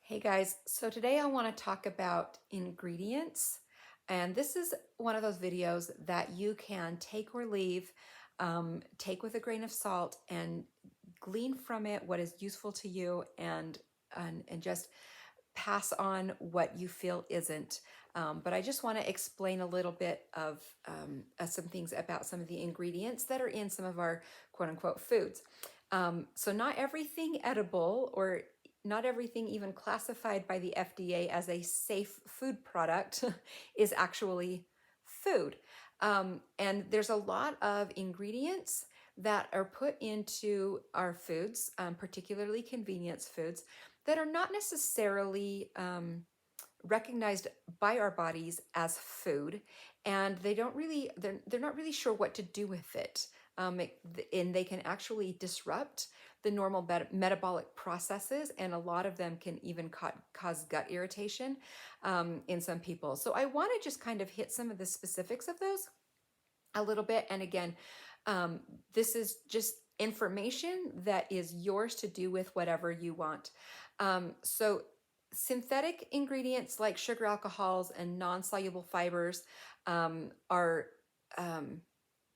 Hey guys, so today I want to talk about ingredients. And this is one of those videos that you can take or leave, take with a grain of salt and glean from it what is useful to you and just pass on what you feel isn't. But I just want to explain a little bit of some things about some of the ingredients that are in some of our quote unquote foods. So not everything edible or not everything even classified by the FDA as a safe food product is actually food. And there's a lot of ingredients that are put into our foods, particularly convenience foods, that are not necessarily recognized by our bodies as food, and they're not really sure what to do with it. And they can actually disrupt the normal metabolic processes, and a lot of them can even cause gut irritation in some people. So I want to just kind of hit some of the specifics of those a little bit. And again, um, this is just information that is yours to do with whatever you want. So synthetic ingredients like sugar alcohols and non-soluble fibers are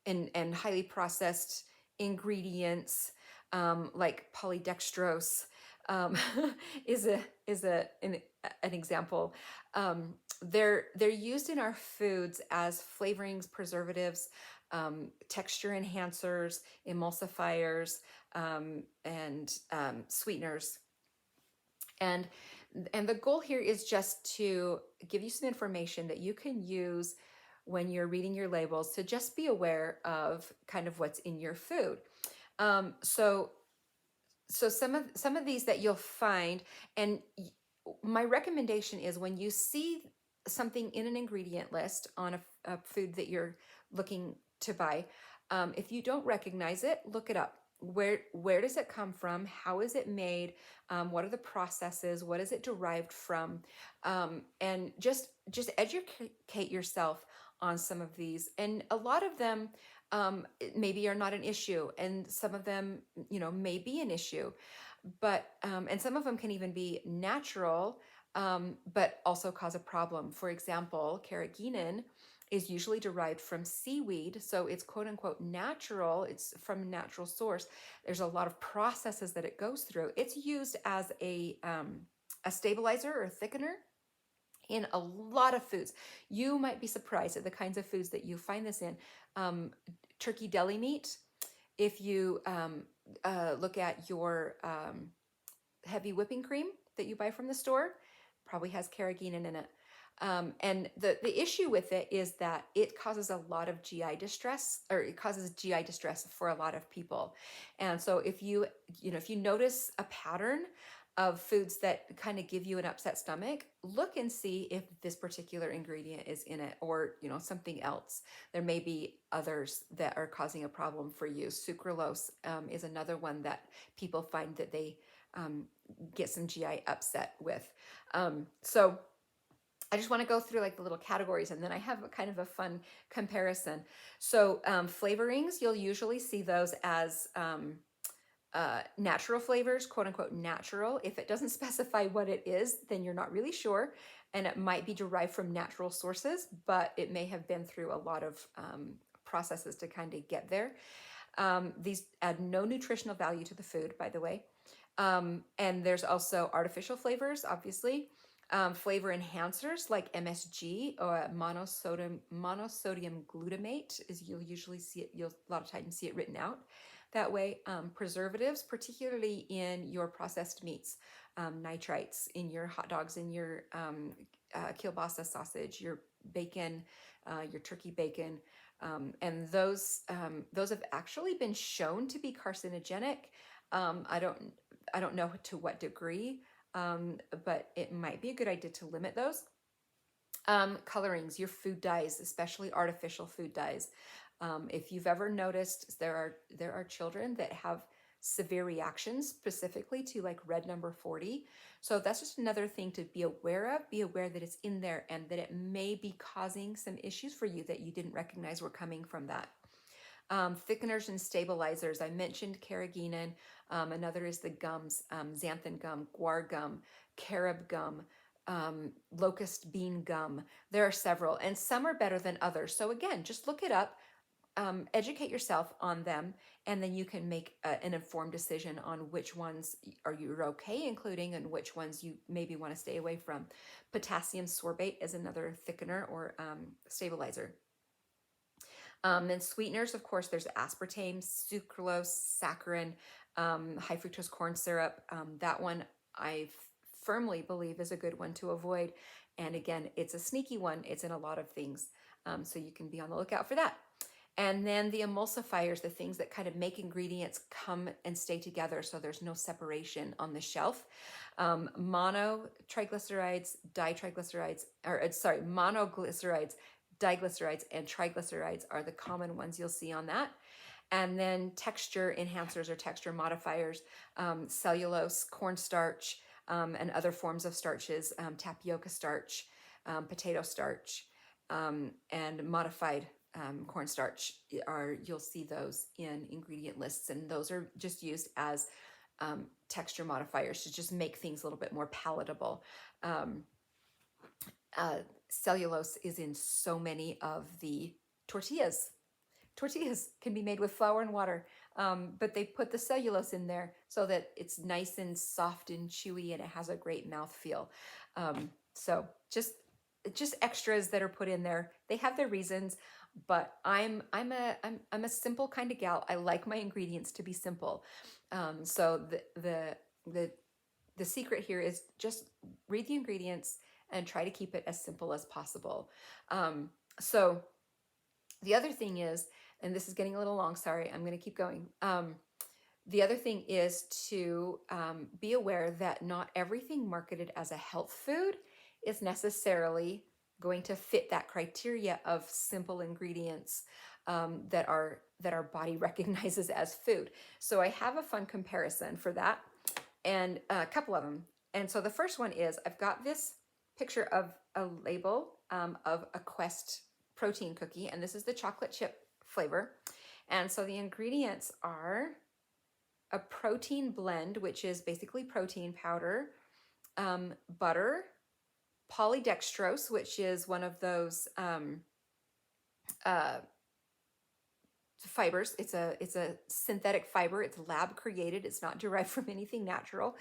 and highly processed ingredients like polydextrose um, is an example. They're used in our foods as flavorings, preservatives, texture enhancers, emulsifiers, and sweeteners. And the goal here is just to give you some information that you can use when you're reading your labels to just be aware of kind of what's in your food. So some of these that you'll find, and my recommendation is when you see something in an ingredient list on a food that you're looking to buy, if you don't recognize it, look it up. Where does it come from? How is it made? What are the processes? What is it derived from? And just educate yourself on some of these. And a lot of them maybe are not an issue, and some of them, may be an issue. But and some of them can even be natural, but also cause a problem. For example, carrageenan is usually derived from seaweed, so it's quote unquote natural. It's from a natural source. There's a lot of processes that it goes through. It's used as a stabilizer or thickener in a lot of foods. You might be surprised at the kinds of foods that you find this in. Turkey deli meat. If you look at your heavy whipping cream that you buy from the store, probably has carrageenan in it. And the issue with it is that it causes a lot of GI distress, or it causes GI distress for a lot of people. And so if if you notice a pattern of foods that kind of give you an upset stomach, look and see if this particular ingredient is in it, or something else. There may be others that are causing a problem for you. Sucralose is another one that people find that they um, get some GI upset with. So I just want to go through like the little categories, and then I have a kind of a fun comparison. So flavorings, you'll usually see those as natural flavors, quote unquote natural. If it doesn't specify what it is, then you're not really sure. And it might be derived from natural sources, but it may have been through a lot of processes to kind of get there. These add no nutritional value to the food, by the way. And there's also artificial flavors, obviously. Flavor enhancers like MSG or monosodium glutamate is you'll usually see it. You'll a lot of times see it written out that way. Preservatives, particularly in your processed meats, nitrites in your hot dogs, in your kielbasa sausage, your bacon, your turkey bacon, and those have actually been shown to be carcinogenic. I don't know to what degree, but it might be a good idea to limit those. Colorings, your food dyes, especially artificial food dyes. If you've ever noticed, there are children that have severe reactions specifically to like red number 40. So that's just another thing to be aware of. Be aware that it's in there and that it may be causing some issues for you that you didn't recognize were coming from that. Thickeners and stabilizers. I mentioned carrageenan. Another is the gums, xanthan gum, guar gum, carob gum, locust bean gum. There are several, and some are better than others. So again, just look it up, educate yourself on them, and then you can make an informed decision on which ones are you're okay including and which ones you maybe want to stay away from. Potassium sorbate is another thickener or stabilizer. Then sweeteners, of course, there's aspartame, sucralose, saccharin, high fructose corn syrup. That one I firmly believe is a good one to avoid. And again, it's a sneaky one. It's in a lot of things. So you can be on the lookout for that. And then the emulsifiers, the things that kind of make ingredients come and stay together so there's no separation on the shelf. Monotriglycerides, ditriglycerides, monoglycerides, diglycerides, and triglycerides are the common ones you'll see on that. And then texture enhancers or texture modifiers, cellulose, cornstarch, and other forms of starches, tapioca starch, potato starch, and modified cornstarch you'll see those in ingredient lists, and those are just used as texture modifiers to just make things a little bit more palatable. Cellulose is in so many of the tortillas. Tortillas can be made with flour and water, but they put the cellulose in there so that it's nice and soft and chewy, and it has a great mouthfeel. So just extras that are put in there. They have their reasons, but I'm a simple kind of gal. I like my ingredients to be simple. So the secret here is just read the ingredients and try to keep it as simple as possible. So the other thing is, and this is getting a little long, sorry, I'm going to keep going. The other thing is to be aware that not everything marketed as a health food is necessarily going to fit that criteria of simple ingredients that our body recognizes as food. So I have a fun comparison for that, and a couple of them. And so the first one is, I've got this picture of a label of a Quest protein cookie, and this is the chocolate chip flavor. And so the ingredients are a protein blend, which is basically protein powder, butter, polydextrose, which is one of those fibers. It's a synthetic fiber. It's lab created. It's not derived from anything natural.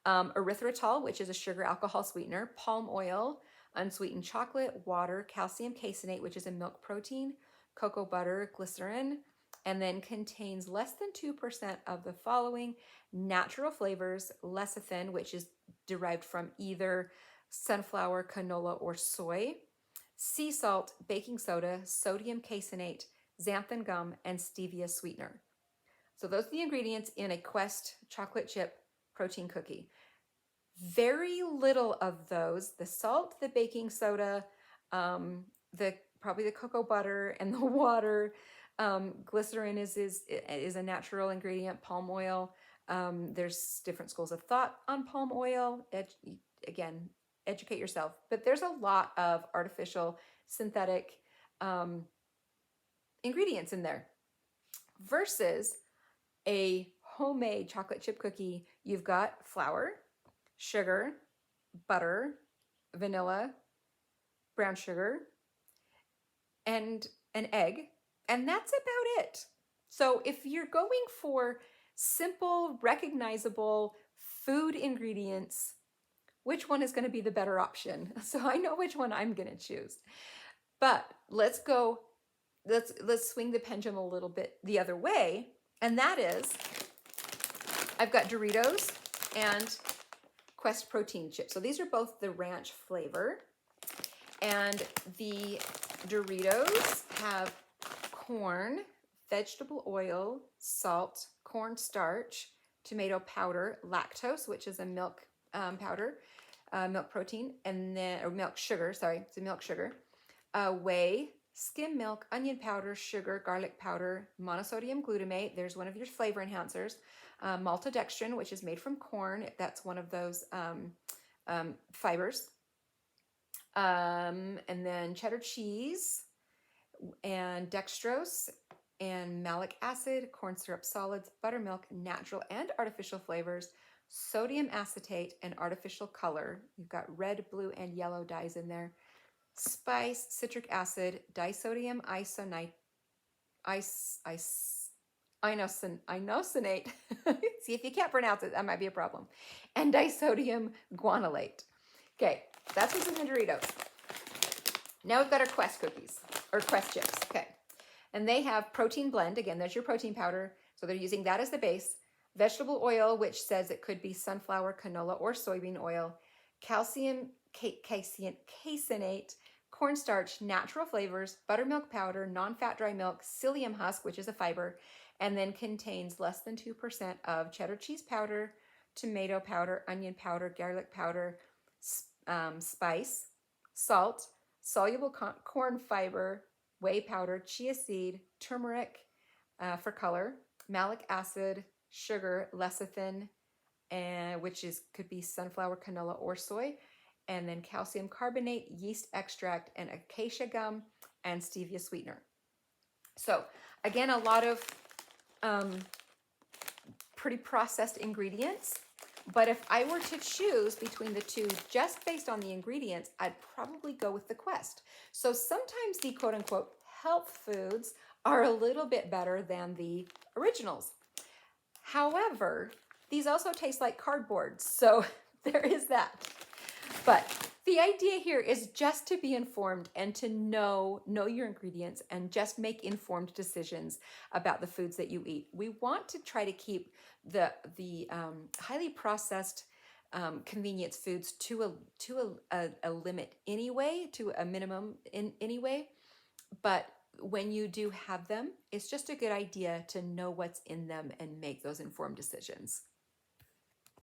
Erythritol, which is a sugar alcohol sweetener, palm oil, unsweetened chocolate, water, calcium caseinate, which is a milk protein, cocoa butter, glycerin, and then contains less than 2% of the following natural flavors: lecithin, which is derived from either sunflower, canola, or soy, sea salt, baking soda, sodium caseinate, xanthan gum, and stevia sweetener. So those are the ingredients in a Quest chocolate chip protein cookie. Very little of those, the salt, the baking soda, probably the cocoa butter and the water, glycerin is a natural ingredient, palm oil. There's different schools of thought on palm oil. Again, educate yourself. But there's a lot of artificial, synthetic ingredients in there. Versus a homemade chocolate chip cookie, you've got flour, sugar, butter, vanilla, brown sugar, and an egg, and that's about it. So if you're going for simple, recognizable food ingredients, which one is going to be the better option? So I know which one I'm going to choose. But let's swing the pendulum a little bit the other way, and that is, I've got Doritos and Quest protein chips. So these are both the ranch flavor, and the Doritos have corn, vegetable oil, salt, cornstarch, tomato powder, lactose, which is a milk powder, milk protein, and then, or milk sugar, sorry, it's a milk sugar, whey, skim milk, onion powder, sugar, garlic powder, monosodium glutamate, there's one of your flavor enhancers, maltodextrin, which is made from corn, that's one of those fibers, and then cheddar cheese, and dextrose, and malic acid, corn syrup solids, buttermilk, natural and artificial flavors, sodium acetate, and artificial color. You've got red, blue, and yellow dyes in there. Spice, citric acid, disodium isonite, inosinate. See, if you can't pronounce it, that might be a problem. And disodium guanylate. Okay, that's what's in the Doritos. Now we've got our Quest cookies, or Quest chips. Okay, and they have protein blend. Again, there's your protein powder. So they're using that as the base. Vegetable oil, which says it could be sunflower, canola, or soybean oil. Calcium caseinate, cornstarch, natural flavors, buttermilk powder, non-fat dry milk, psyllium husk, which is a fiber, and then contains less than 2% of cheddar cheese powder, tomato powder, onion powder, garlic powder, spice, salt, soluble corn fiber, whey powder, chia seed, turmeric for color, malic acid, sugar, lecithin, which could be sunflower, canola, or soy, and then calcium carbonate, yeast extract, and acacia gum, and stevia sweetener. So again, a lot of pretty processed ingredients. But if I were to choose between the two, just based on the ingredients, I'd probably go with the Quest. So sometimes the quote unquote health foods are a little bit better than the originals. However, these also taste like cardboard. So there is that. But the idea here is just to be informed and to know your ingredients and just make informed decisions about the foods that you eat. We want to try to keep the highly processed convenience foods to a limit anyway, to a minimum in anyway. But when you do have them, it's just a good idea to know what's in them and make those informed decisions.